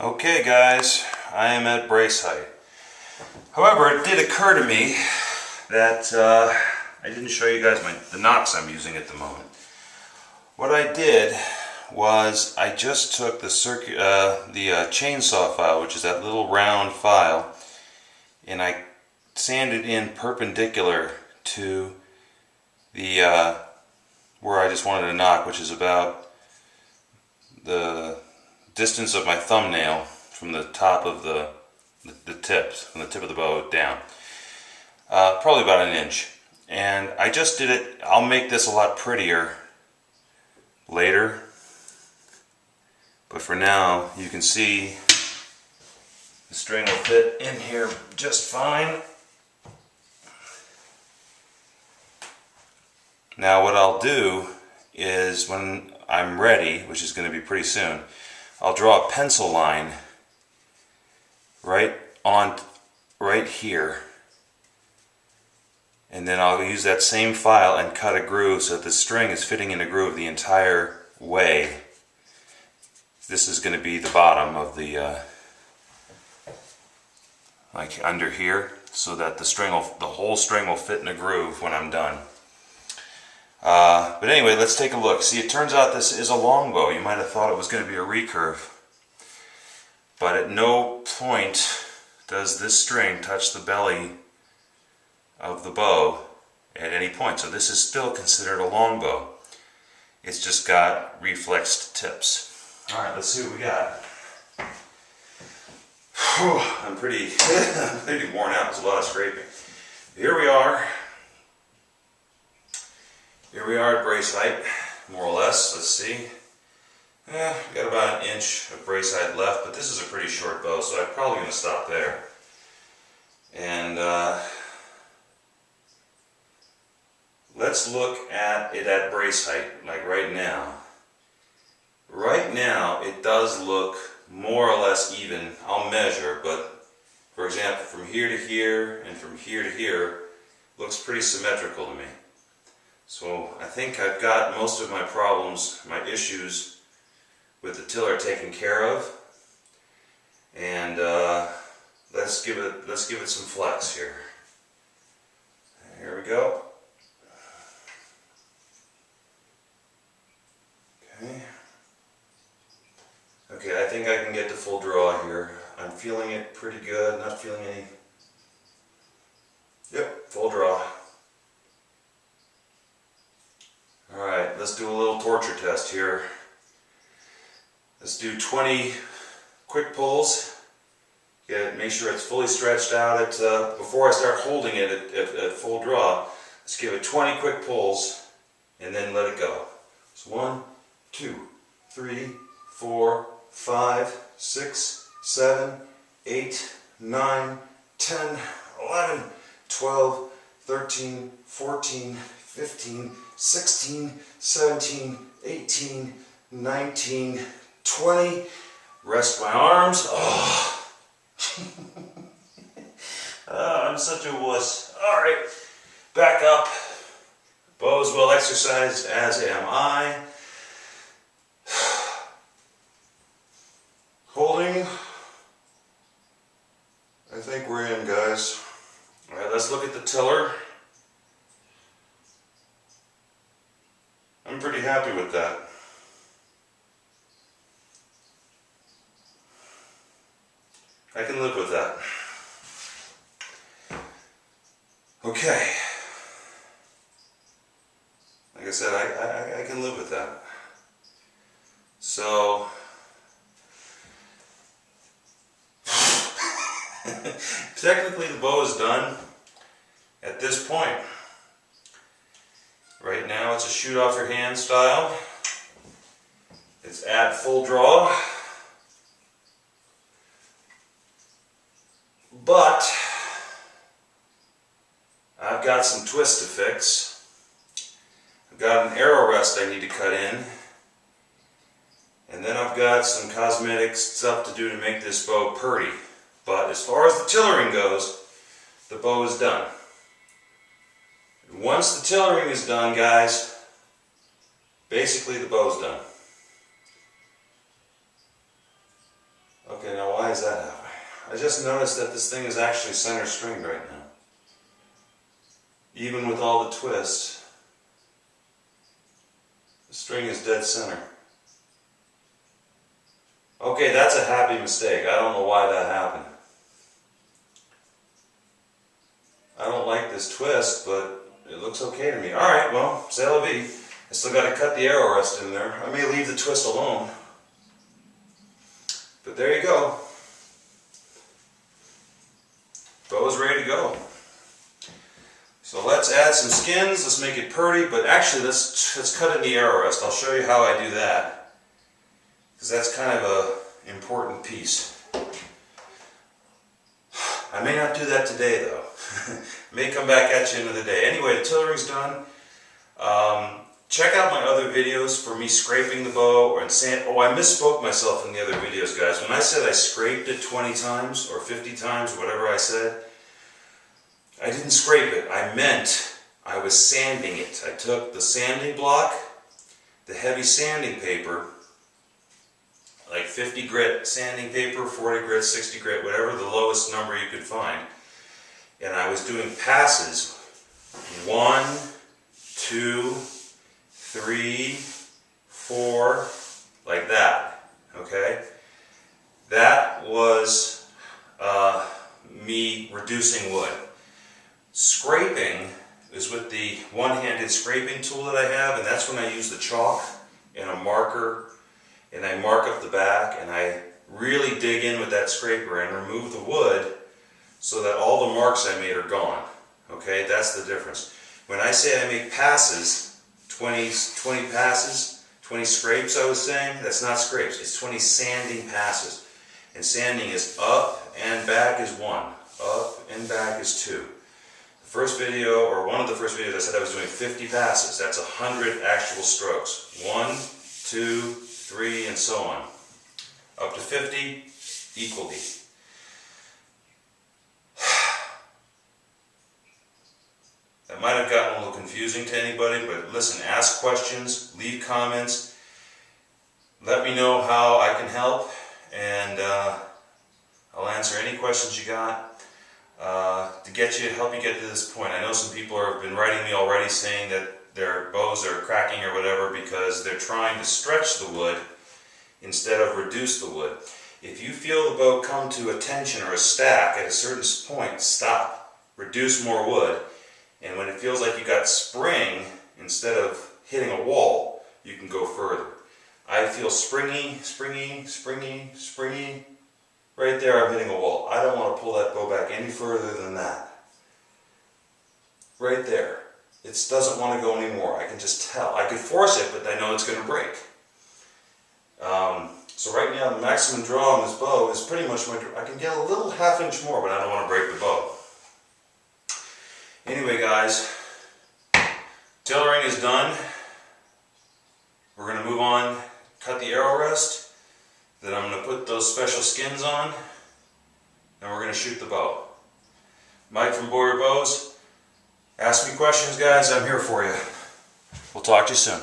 Okay guys, I am at brace height. However, it did occur to me that I didn't show you guys the nocks I'm using at the moment. What I did was I just took the chainsaw file, which is that little round file, and I sanded in perpendicular to the where I just wanted to knock, which is about the distance of my thumbnail from the top of the tips, from the tip of the bow down. Probably about an inch. And I just did it. I'll make this a lot prettier later. But for now, you can see the string will fit in here just fine. Now what I'll do is when I'm ready, which is going to be pretty soon, I'll draw a pencil line right here, and then I'll use that same file and cut a groove so that the string is fitting in a groove the entire way. This is going to be the bottom of the like under here, so that the whole string will fit in a groove when I'm done. But anyway, let's take a look. See, it turns out this is a longbow. You might have thought it was going to be a recurve, but at no point does this string touch the belly of the bow at any point. So this is still considered a longbow. It's just got reflexed tips. Alright, let's see what we got. Whew, I'm pretty worn out. There's a lot of scraping. Here we are. Here we are at brace height, more or less. Let's see. We got about an inch of brace height left, but this is a pretty short bow, so I'm probably going to stop there. And let's look at it at brace height, like right now. Right now, it does look more or less even. I'll measure, but for example, from here to here and from here to here, looks pretty symmetrical to me. So I think I've got most of my problems, my issues with the tiller taken care of, and let's give it some flex here. Here we go. Okay, I think I can get the full draw here. I'm feeling it pretty good. Not feeling any. Yep, full draw. Alright, let's do a little torture test here. Let's do 20 quick pulls. Make sure it's fully stretched out before I start holding it at full draw. Let's give it 20 quick pulls and then let it go. So 1, 2, 3, 4, 5, 6, 7, 8, 9, 10, 11, 12, 13, 14, 15, 16, 17, 18, 19, 20. Rest my arms. Oh. I'm such a wuss. Alright, back up. Bow is well exercised, as am I. Holding. I think we're in, guys. Alright, let's look at the tiller. I'm pretty happy with that. I can live with that. Okay. Like I said, I can live with that. So, technically the bow is done at this point. Right now it's a shoot off your hand style. It's at full draw. But I've got some twists to fix. I've got an arrow rest I need to cut in. And then I've got some cosmetic stuff to do to make this bow purty. But as far as the tillering goes, the bow is done. Once the tillering is done, guys, basically the bow's done. Okay, Why is that happening? I just noticed that this thing is actually center stringed right now. Even with all the twists, the string is dead center. Okay, that's a happy mistake. I don't know why that happened. I don't like this twist, but it looks okay to me. Alright, well, c'est la vie. I still got to cut the arrow rest in there. I may leave the twist alone. But there you go. Bow is ready to go. So let's add some skins. Let's make it pretty, but actually let's cut in the arrow rest. I'll show you how I do that, because that's kind of an important piece. I may not do that today though. May come back at you into the day. Anyway, the tillering's done. Check out my other videos for me scraping the bow and sand. Oh, I misspoke myself in the other videos, guys. When I said I scraped it 20 times or 50 times, whatever I said, I didn't scrape it. I meant I was sanding it. I took the sanding block, the heavy sanding paper, like 50 grit sanding paper, 40 grit, 60 grit, whatever the lowest number you could find. And I was doing passes, 1, 2, 3, 4, like that, okay? That was me reducing wood. Scraping is with the one-handed scraping tool that I have, and that's when I use the chalk and a marker, and I mark up the back, and I really dig in with that scraper and remove the wood so that all the marks I made are gone, okay? That's the difference. When I say I make passes, 20 passes, 20 scrapes I was saying, that's not scrapes, it's 20 sanding passes. And sanding is up and back is 1, up and back is 2. The first video, or one of the first videos, I said I was doing 50 passes. That's 100 actual strokes. 1, 2, 3, and so on. Up to 50 equally. That might have gotten a little confusing to anybody, but listen, ask questions, leave comments, let me know how I can help, and I'll answer any questions you got to help you get to this point. I know some people have been writing me already saying that their bows are cracking or whatever because they're trying to stretch the wood instead of reduce the wood. If you feel the bow come to a tension or a stack at a certain point, stop. Reduce more wood. And when it feels like you got spring, instead of hitting a wall, you can go further. I feel springy, springy, springy, springy. Right there I'm hitting a wall. I don't want to pull that bow back any further than that. Right there. It doesn't want to go anymore. I can just tell. I could force it, but I know it's going to break. So right now the maximum draw on this bow is pretty much my draw. I can get a little half-inch more, but I don't want to break the bow. Anyway, guys, tillering is done. We're going to move on, cut the arrow rest, then I'm going to put those special skins on, and we're going to shoot the bow. Mike from Boyer Bows, ask me questions, guys, I'm here for you. We'll talk to you soon.